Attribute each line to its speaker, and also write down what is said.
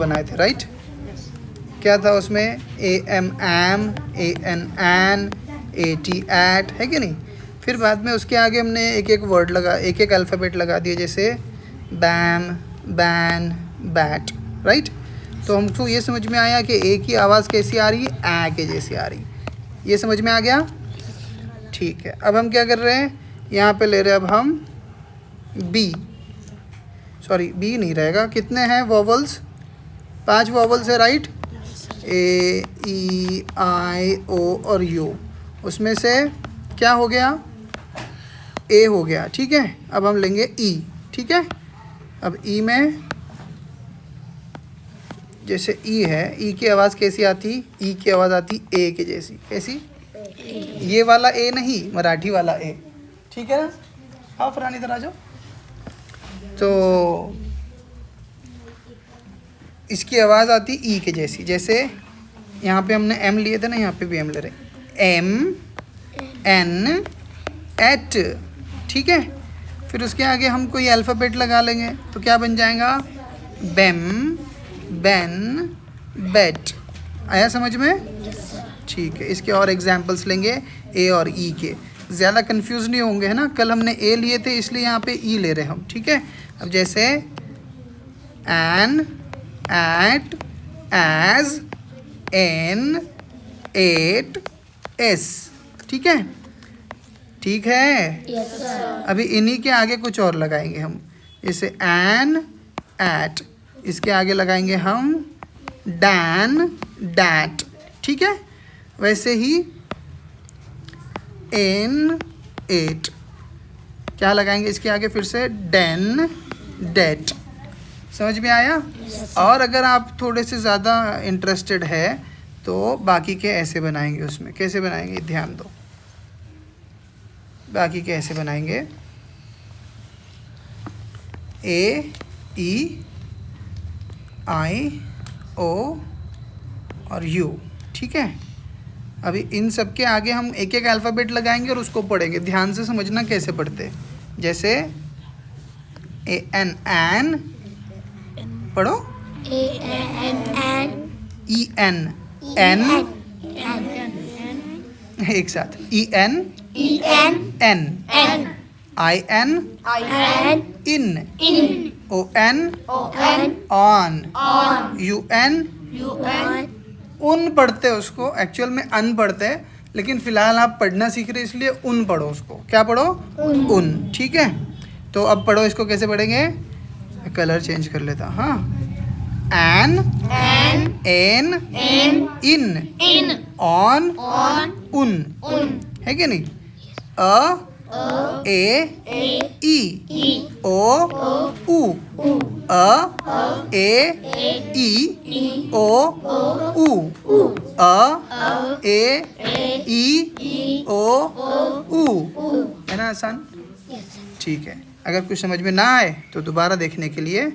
Speaker 1: बनाए थे, राइट? क्या था उसमें? A M am, A N an, A T at, है कि नहीं? फिर बाद में उसके आगे हमने एक एक वर्ड लगा, एक एक अल्फ़ाबेट लगा दिए, जैसे बैम, बैन, बैट, राइट? तो हमको ये समझ में आया कि ए की आवाज़ कैसी आ रही है? ऐ के जैसी आ रही। ये समझ में आ गया? ठीक है। अब हम क्या कर रहे हैं, यहाँ पे ले रहे हैं अब हम बी, सॉरी बी नहीं रहेगा, कितने हैं वॉवल्स? 5 वॉवल्स है, राइट? ए, ई, आई, ओ और यू। उसमें से क्या हो गया? ए हो गया, ठीक है। अब हम लेंगे ई, ठीक है। अब ई में जैसे ई है, ई की आवाज़ कैसी आती? ई की आवाज़ आती ए के जैसी। कैसी? ये वाला ए नहीं, मराठी वाला ए, ठीक है ना? हाँ फरहान इधर आ जाओ। तो इसकी आवाज़ आती ई के जैसी। जैसे यहाँ पे हमने एम लिए थे ना, यहाँ पे भी एम ले रहे, एम एन एट, ठीक है। फिर उसके आगे हम कोई अल्फ़ाबेट लगा लेंगे तो क्या बन जाएगा? बेम, बेन, बेट। आया समझ में? ठीक है। इसके और एग्जाम्पल्स लेंगे ए और ई के, ज़्यादा कंफ्यूज नहीं होंगे, है ना? कल हमने ए लिए थे इसलिए यहाँ पे ई ले रहे हैं हम, ठीक है। अब जैसे an, at, as, an, at, as, ठीक है। ठीक है?
Speaker 2: Yes sir.
Speaker 1: अभी इन्हीं के आगे कुछ और लगाएंगे हम, जैसे एन, एट, इसके आगे लगाएंगे हम डैन, डैट, ठीक है। वैसे ही एन, एट, क्या लगाएंगे इसके आगे? फिर से डेन, डेट। समझ में आया? और अगर आप थोड़े से ज़्यादा इंटरेस्टेड है तो बाकी के ऐसे बनाएंगे। उसमें कैसे बनाएंगे ध्यान दो, बाकी के ऐसे बनाएंगे, ए, ई, आई, ओ और यू, ठीक है। अभी इन सब के आगे हम एक एक अल्फ़ाबेट लगाएंगे और उसको पढ़ेंगे। ध्यान से समझना कैसे पढ़ते हैं। जैसे ए एन एन, पढ़ो।
Speaker 2: A N an,
Speaker 1: E N en, एक साथ, E N
Speaker 2: E N
Speaker 1: N,
Speaker 2: en,
Speaker 1: I N
Speaker 2: I N
Speaker 1: in,
Speaker 2: in,
Speaker 1: O N
Speaker 2: O N
Speaker 1: on,
Speaker 2: on,
Speaker 1: U N
Speaker 2: U N
Speaker 1: un पढ़ते हैं उसको, actual में अन पढ़ते हैं, लेकिन फ़िलहाल आप पढ़ना सीख रहे हैं इसलिए उन पढ़ो उसको। क्या पढ़ो? उन, ठीक है। तो अब पढ़ो इसको, कैसे पढ़ेंगे? कलर चेंज कर लेता, हाँ। An,
Speaker 2: N,
Speaker 1: N,
Speaker 2: an,
Speaker 1: in,
Speaker 2: in,
Speaker 1: on,
Speaker 2: on,
Speaker 1: उन,
Speaker 2: उन,
Speaker 1: है कि नहीं? अ, ए, ई, ओ, उ, अ, ए, ई, ओ, उ, अ, ए, ई, ओ, उ, है ना आसान? ठीक है। अगर कुछ समझ में ना आए तो दोबारा देखने के लिए